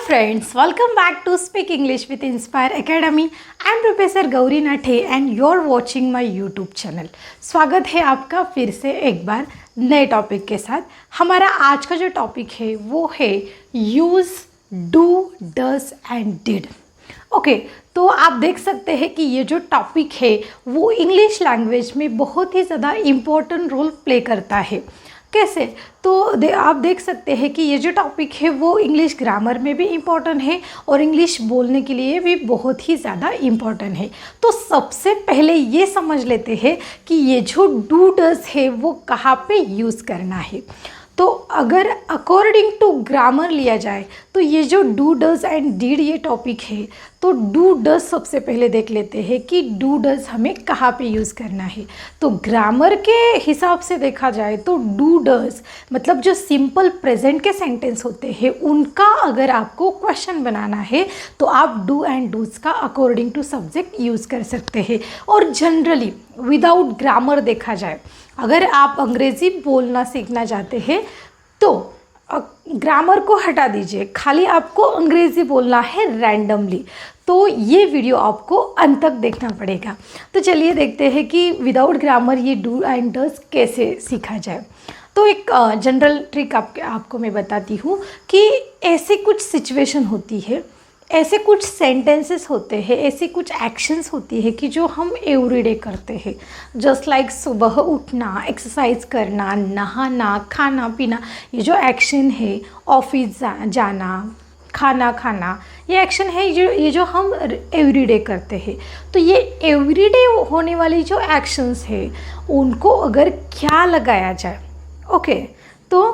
friends, welcome back to Speak English with Inspire Academy. I am Professor Gauri Nathe and you're watching my YouTube channel. स्वागत है आपका फिर से एक बार नए टॉपिक के साथ। हमारा आज का जो टॉपिक है वो है use, do, does and did. Okay, तो आप देख सकते हैं कि ये जो टॉपिक है वो इंग्लिश लैंग्वेज में बहुत ही ज़्यादा इम्पोर्टेंट रोल प्ले करता है। कैसे? तो आप देख सकते हैं कि ये जो टॉपिक है वो इंग्लिश ग्रामर में भी इम्पॉर्टेंट है और इंग्लिश बोलने के लिए भी बहुत ही ज़्यादा इम्पॉर्टेंट है। तो सबसे पहले ये समझ लेते हैं कि ये जो डू डज है वो कहाँ पे यूज़ करना है। तो अगर अकॉर्डिंग टू ग्रामर लिया जाए तो ये जो डू डज एंड डिड ये टॉपिक है, तो डू डज सबसे पहले देख लेते हैं कि डू डज हमें कहाँ पे यूज़ करना है। तो ग्रामर के हिसाब से देखा जाए तो डू डज मतलब जो सिंपल प्रेजेंट के सेंटेंस होते हैं उनका अगर आपको क्वेश्चन बनाना है तो आप डू एंड डूज का अकॉर्डिंग टू सब्जेक्ट यूज़ कर सकते हैं। और जनरली विदाउट ग्रामर देखा जाए, अगर आप अंग्रेज़ी बोलना सीखना चाहते हैं तो ग्रामर को हटा दीजिए, खाली आपको अंग्रेज़ी बोलना है रैंडमली। तो ये वीडियो आपको अंत तक देखना पड़ेगा। तो चलिए देखते हैं कि विदाउट ग्रामर ये डू एंड डज कैसे सीखा जाए। तो एक जनरल ट्रिक आपको मैं बताती हूँ कि ऐसे कुछ सिचुएशन होती है, ऐसे कुछ सेंटेंसेस होते हैं, ऐसे कुछ एक्शंस होती है कि जो हम एवरीडे करते हैं। जस्ट लाइक सुबह उठना, एक्सरसाइज करना, नहाना, खाना पीना, ये जो एक्शन है, ऑफिस जाना, खाना खाना, ये एक्शन है ये जो हम एवरीडे करते हैं। तो ये एवरीडे होने वाली जो एक्शंस है उनको अगर क्या लगाया जाए। ओके, तो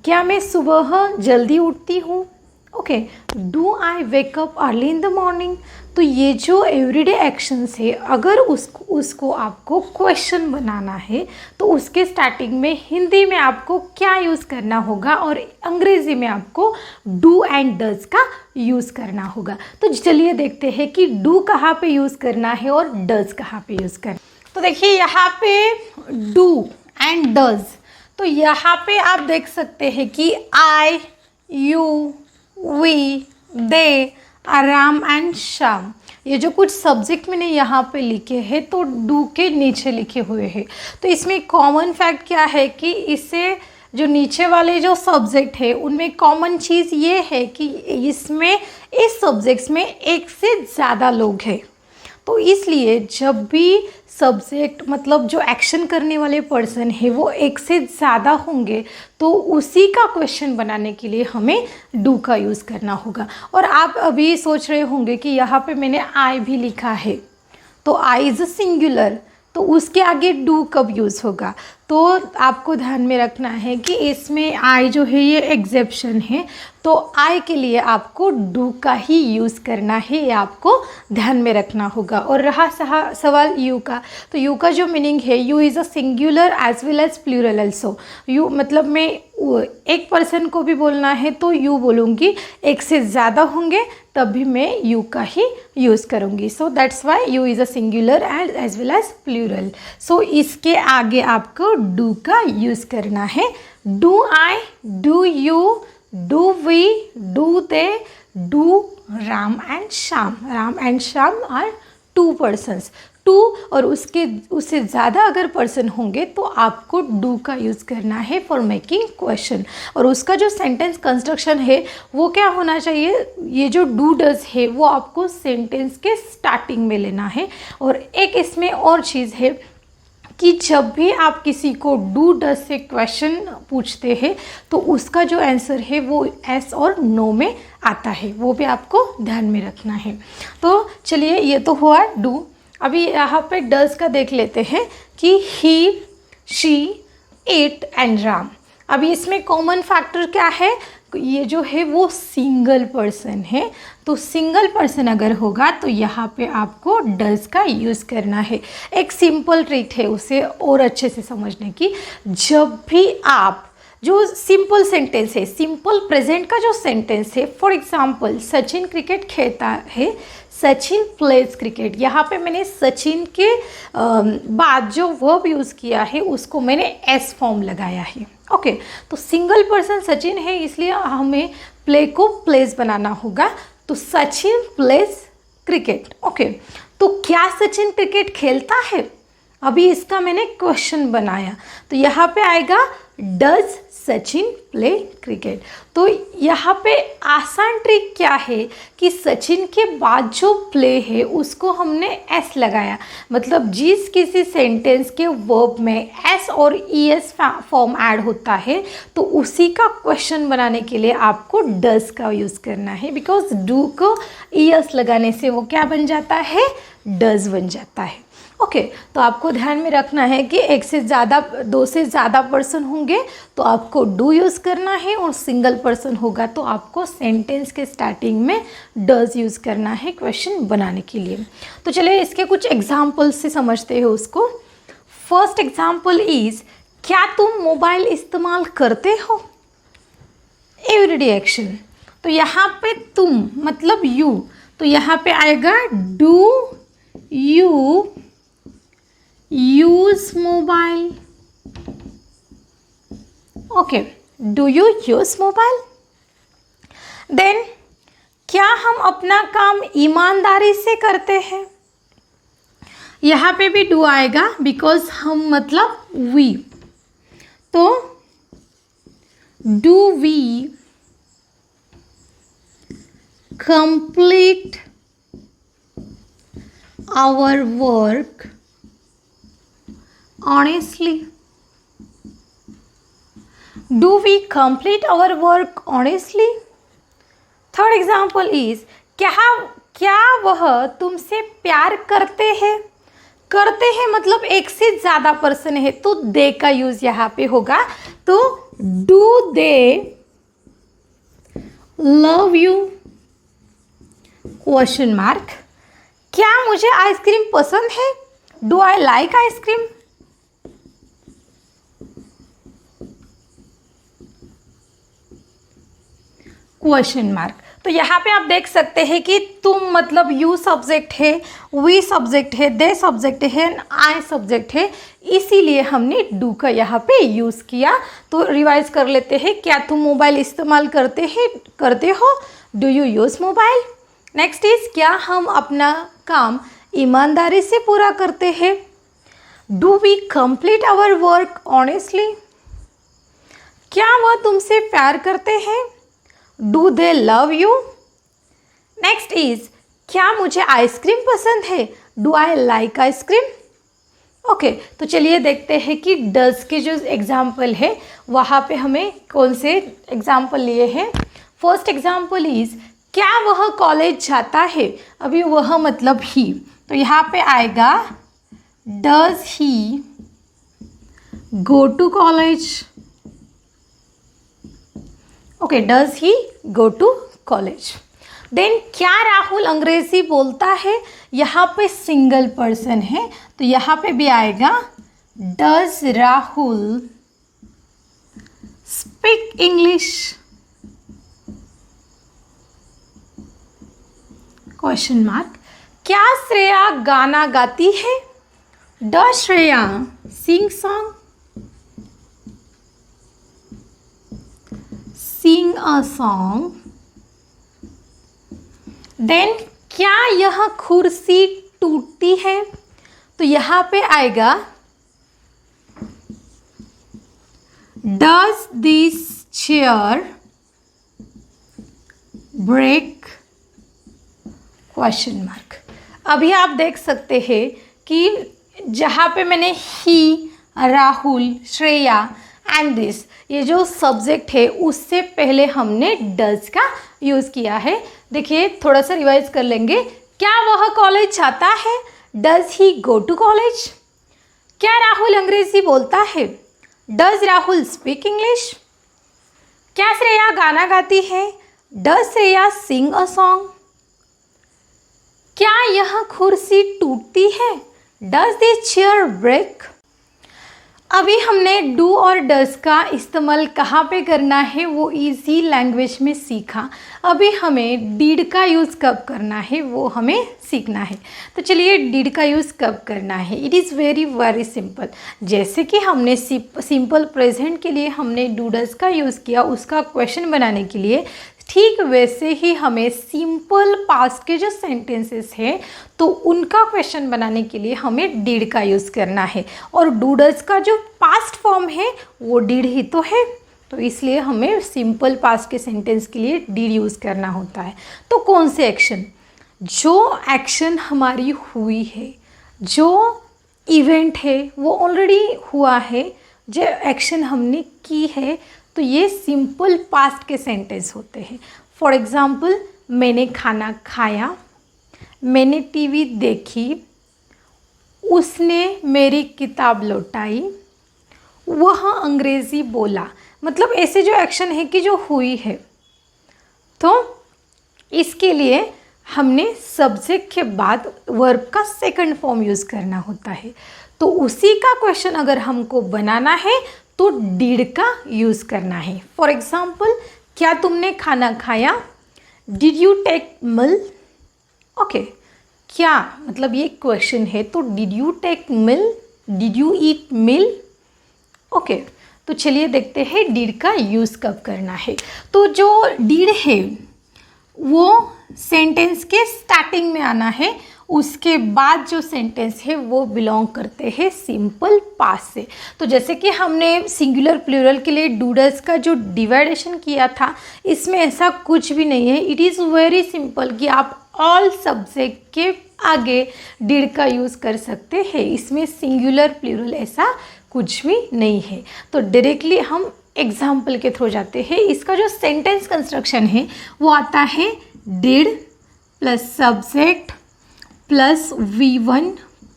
क्या मैं सुबह जल्दी उठती हूँ? Okay, do I wake up early in the morning? तो ये जो एवरीडे एक्शंस है, अगर उसको आपको क्वेश्चन बनाना है तो उसके स्टार्टिंग में हिंदी में आपको क्या यूज़ करना होगा और अंग्रेज़ी में आपको डू एंड डज का यूज़ करना होगा। तो चलिए देखते हैं कि डू कहाँ पे यूज़ करना है और डज कहाँ पे यूज़ करना। तो देखिए यहाँ पे डू एंड डज, तो यहाँ पे आप देख सकते हैं कि I, you, we, they, Ram and Shyam, ये जो कुछ सब्जेक्ट मैंने यहाँ पे लिखे हैं तो डू के नीचे लिखे हुए हैं। तो इसमें कॉमन फैक्ट क्या है कि इससे जो नीचे वाले जो सब्जेक्ट है उनमें कॉमन चीज़ ये है कि इसमें इस सब्जेक्ट्स में एक से ज़्यादा लोग हैं। तो इसलिए जब भी सब्जेक्ट मतलब जो एक्शन करने वाले पर्सन है वो एक से ज़्यादा होंगे तो उसी का क्वेश्चन बनाने के लिए हमें डू का यूज़ करना होगा। और आप अभी सोच रहे होंगे कि यहाँ पे मैंने आई भी लिखा है, तो आई इज़ अ सिंगुलर, तो उसके आगे डू कब यूज़ होगा? तो आपको ध्यान में रखना है कि इसमें आई जो है ये एग्जेप्शन है, तो आई के लिए आपको डू का ही यूज़ करना है, ये आपको ध्यान में रखना होगा। और रहा सवाल यू का, तो यू का जो मीनिंग है, you is a singular as well as plural also. You मतलब मैं एक पर्सन को भी बोलना है तो यू बोलूँगी, एक से ज़्यादा होंगे तब भी मैं यू का ही यूज़ करूँगी। So that's why you is a singular as well as plural. सो इसके आगे आपको डू का यूज़ करना है। Do I, do you, do we, do they, do Ram and Shyam. Ram and Shyam are two persons. Two और उससे ज़्यादा अगर पर्सन होंगे तो आपको डू का यूज़ करना है फॉर मेकिंग क्वेश्चन। और उसका जो सेंटेंस कंस्ट्रक्शन है वो क्या होना चाहिए, ये जो डू डज है वो आपको सेंटेंस के स्टार्टिंग में लेना है। और एक इसमें और चीज़ है कि जब भी आप किसी को डू डज से क्वेश्चन पूछते हैं तो उसका जो आंसर है वो एस और नो में आता है, वो भी आपको ध्यान में रखना है। तो चलिए ये तो हुआ डू। अभी यहाँ पे डज का देख लेते हैं कि ही, शी, इट एंड राम। अभी इसमें कॉमन फैक्टर क्या है, ये जो है वो सिंगल पर्सन है, तो सिंगल पर्सन अगर होगा तो यहाँ पे आपको डज का यूज़ करना है। एक सिंपल ट्रिक है उसे और अच्छे से समझने की। जब भी आप जो सिंपल सेंटेंस है, सिंपल प्रेजेंट का जो सेंटेंस है, फॉर एग्जांपल सचिन क्रिकेट खेलता है, सचिन प्लेज क्रिकेट, यहाँ पे मैंने सचिन के बाद जो वर्ब यूज़ किया है उसको मैंने एस फॉर्म लगाया है। ओके, तो सिंगल पर्सन सचिन है इसलिए हमें प्ले को प्लेस बनाना होगा, तो सचिन प्लेज क्रिकेट। ओके, तो क्या सचिन क्रिकेट खेलता है? अभी इसका मैंने क्वेश्चन बनाया, तो यहाँ पे आएगा डज सचिन प्ले क्रिकेट। तो यहाँ पे आसान ट्रिक क्या है कि सचिन के बाद जो प्ले है उसको हमने एस लगाया, मतलब जिस किसी सेंटेंस के वर्ब में एस और ई एस फॉर्म ऐड होता है तो उसी का क्वेश्चन बनाने के लिए आपको डज का यूज़ करना है, बिकॉज डू को ई एस लगाने से वो क्या बन जाता है? डज बन जाता है। ओके, तो आपको ध्यान में रखना है कि एक से ज़्यादा, दो से ज़्यादा पर्सन होंगे तो आपको डू यूज़ करना है, और सिंगल पर्सन होगा तो आपको सेंटेंस के स्टार्टिंग में डज यूज़ करना है क्वेश्चन बनाने के लिए। तो चलिए इसके कुछ एग्जाम्पल से समझते हैं उसको। फर्स्ट एग्जाम्पल इज़, क्या तुम मोबाइल इस्तेमाल करते हो? एवरीडे एक्शन, तो यहाँ पे तुम मतलब यू, तो यहाँ पे आएगा do you use mobile. Okay, do you use mobile? Then, क्या हम अपना काम ईमानदारी से करते हैं? यहाँ पे भी डू आएगा, बिकॉज हम मतलब वी, तो do we complete our work honestly? Do we complete our work honestly? Third example is, क्या वह तुमसे प्यार करते हैं? करते हैं मतलब एक से ज़्यादा पर्सन है तो दे का यूज़ यहाँ पे होगा, तो do they love you? Question mark. क्या मुझे आइसक्रीम पसंद है? Do I like ice cream? Question mark. तो यहाँ पे आप देख सकते हैं कि तुम मतलब यू सब्जेक्ट है, वी सब्जेक्ट है, दे सब्जेक्ट है, आई सब्जेक्ट है, इसीलिए हमने डू का यहाँ पे यूज़ किया। तो रिवाइज कर लेते हैं, क्या तुम मोबाइल इस्तेमाल करते हो? Do you use mobile? Next is, क्या हम अपना काम ईमानदारी से पूरा करते हैं? Do we complete our work honestly? क्या वह तुमसे प्यार करते हैं? Do they love you? Next is, क्या मुझे आइसक्रीम पसंद है? Do I like ice cream? Okay, तो चलिए देखते हैं कि डज के जो एग्जाम्पल है वहाँ पे हमें कौन से एग्जाम्पल लिए हैं। फर्स्ट एग्जाम्पल इज, क्या वह कॉलेज जाता है? अभी वह मतलब ही, तो यहाँ पे आएगा does he go to college? Okay, does he go to college? Then, क्या राहुल अंग्रेजी बोलता है? यहाँ पे सिंगल पर्सन है तो यहाँ पे भी आएगा does Rahul speak English? Question mark. क्या श्रेया गाना गाती है? Does Shreya sing song? Sing a song? Then, क्या यह कुर्सी टूटती है? तो यहाँ पे आएगा Does this chair break? Question mark. अभी आप देख सकते हैं कि जहाँ पे मैंने ही, राहुल, श्रेया एंड दिस, ये जो सब्जेक्ट है उससे पहले हमने डज का यूज़ किया है। देखिए थोड़ा सा रिवाइज कर लेंगे। क्या वह कॉलेज जाता है? Does he go to college? क्या राहुल अंग्रेजी बोलता है? Does Rahul speak English? क्या श्रेया गाना गाती है? Does Shreya sing a song? क्या यह कुर्सी टूटती है? Does this chair break? अभी हमने डू और डज का इस्तेमाल कहाँ पे करना है वो इजी लैंग्वेज में सीखा। अभी हमें डिड का यूज़ कब करना है वो हमें सीखना है। तो चलिए डिड का यूज़ कब करना है। It is very simple. जैसे कि हमने सिंपल प्रेजेंट के लिए हमने डू डज का यूज़ किया, उसका क्वेश्चन बनाने के लिए ठीक वैसे ही हमें सिंपल पास्ट के जो सेंटेंसेस हैं तो उनका क्वेश्चन बनाने के लिए हमें डिड का यूज़ करना है, और डूडल्स का जो पास्ट फॉर्म है वो डिड ही तो है, तो इसलिए हमें सिंपल पास्ट के सेंटेंस के लिए डिड यूज़ करना होता है। तो कौन से एक्शन, जो एक्शन हमारी हुई है, जो इवेंट है वो ऑलरेडी हुआ है, जो एक्शन हमने की है, तो ये सिंपल पास्ट के सेंटेंस होते हैं। फॉर एग्ज़ाम्पल, मैंने खाना खाया, मैंने टीवी देखी, उसने मेरी किताब लौटाई, वह अंग्रेज़ी बोला। मतलब ऐसे जो एक्शन है कि जो हुई है, तो इसके लिए हमने सब्जेक्ट के बाद वर्ब का सेकंड फॉर्म यूज़ करना होता है। तो उसी का क्वेश्चन अगर हमको बनाना है तो डिड का यूज़ करना है। फॉर एग्ज़ाम्पल, क्या तुमने खाना खाया, did you take meal. Okay, क्या मतलब ये क्वेश्चन है, तो did you take meal, did you eat meal. Okay, तो चलिए देखते हैं डिड का यूज़ कब करना है। तो जो डिड है वो सेंटेंस के स्टार्टिंग में आना है, उसके बाद जो सेंटेंस है वो बिलोंग करते हैं सिंपल पास्ट से। तो जैसे कि हमने सिंगुलर प्लूरल के लिए डूडल्स का जो डिवाइडेशन किया था, इसमें ऐसा कुछ भी नहीं है। इट इज़ वेरी सिंपल कि आप ऑल सब्जेक्ट के आगे डिड का यूज़ कर सकते हैं, इसमें सिंगुलर प्लूरल ऐसा कुछ भी नहीं है। तो डायरेक्टली हम एग्जाम्पल के थ्रू जाते हैं। इसका जो सेंटेंस कंस्ट्रक्शन है वो आता है did plus subject plus V1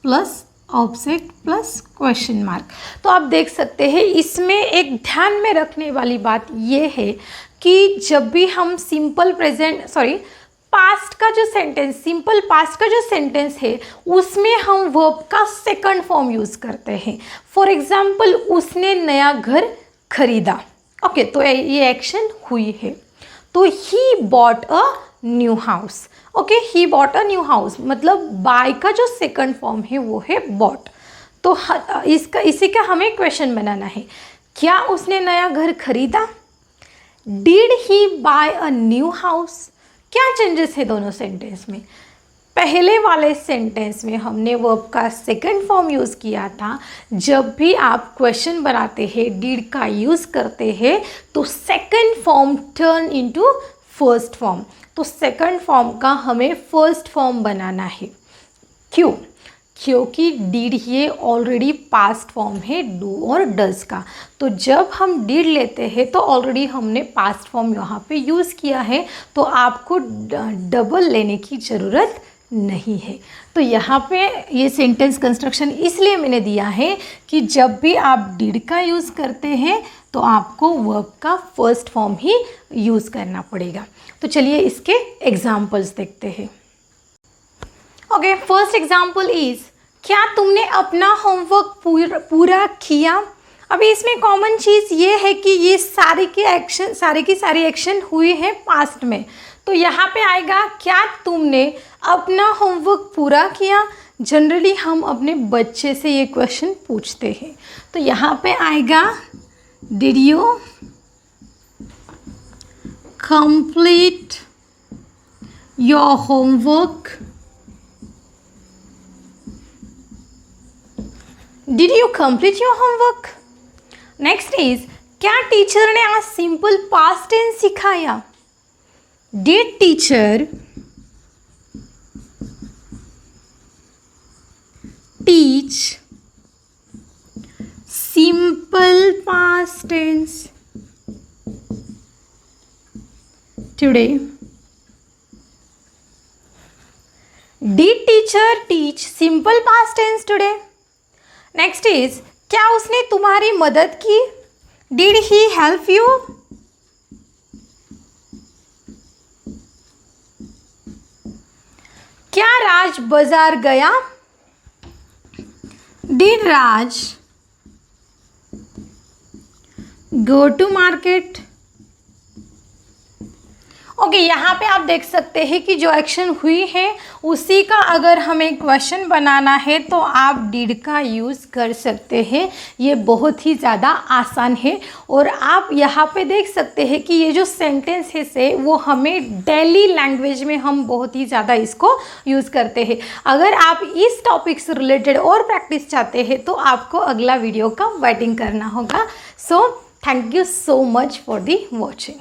plus object plus question mark. तो आप देख सकते हैं इसमें एक ध्यान में रखने वाली बात ये है कि जब भी हम पास्ट का जो सेंटेंस, सिंपल पास्ट का जो सेंटेंस है उसमें हम वर्ब का सेकंड फॉर्म यूज़ करते हैं। फॉर एग्जाम्पल, उसने नया घर खरीदा। ओके, तो ये एक्शन हुई है। तो he bought a new house. Okay, he bought a new house, मतलब बाय का जो सेकंड फॉर्म है वो है बॉट। तो इसी का हमें क्वेश्चन बनाना है, क्या उसने नया घर खरीदा, did he buy a new house. क्या चेंजेस है दोनों सेंटेंस में? पहले वाले सेंटेंस में हमने वर्ब का सेकंड फॉर्म यूज़ किया था। जब भी आप क्वेश्चन बनाते हैं, डिड का यूज़ करते हैं, तो second form turn into first form. तो सेकंड फॉर्म का हमें फर्स्ट फॉर्म बनाना है। क्यों? क्योंकि डिड ये ऑलरेडी पास्ट फॉर्म है डू और डज का। तो जब हम डिड लेते हैं तो ऑलरेडी हमने पास्ट फॉर्म यहाँ पे यूज़ किया है, तो आपको डबल लेने की ज़रूरत नहीं है। तो यहाँ पे ये सेंटेंस कंस्ट्रक्शन इसलिए मैंने दिया है कि जब भी आप डिड का यूज़ करते हैं तो आपको वर्ब का फर्स्ट फॉर्म ही यूज़ करना पड़ेगा। तो चलिए इसके एग्जाम्पल्स देखते हैं। ओके, फर्स्ट एग्जाम्पल इज़, क्या तुमने अपना होमवर्क पूरा किया। अभी इसमें कॉमन चीज़ ये है कि ये सारी की सारी एक्शन हुई है पास्ट में। तो यहाँ पे आएगा, क्या तुमने अपना होमवर्क पूरा किया। जनरली हम अपने बच्चे से ये क्वेश्चन पूछते हैं, तो यहाँ पे आएगा, did you complete your homework. Did you complete your homework. Next is, क्या टीचर ने आज सिंपल पास्ट टेंस सिखाया। Did teacher teach simple past tense today. Did teacher teach simple past tense today. Next is, क्या उसने तुम्हारी मदद की। Did he help you. क्या राज बाजार गया। Did Raj go to market. Okay, यहाँ पे आप देख सकते हैं कि जो एक्शन हुई है उसी का अगर हमें क्वेश्चन बनाना है तो आप डिड का यूज़ कर सकते हैं। ये बहुत ही ज़्यादा आसान है और आप यहाँ पे देख सकते हैं कि ये जो सेंटेंसेस है वो हमें डेली लैंग्वेज में हम बहुत ही ज़्यादा इसको यूज़ करते हैं। अगर आप इस टॉपिक से रिलेटेड और प्रैक्टिस चाहते हैं तो आपको अगला वीडियो का वेटिंग करना होगा। So thank you so much for the watching.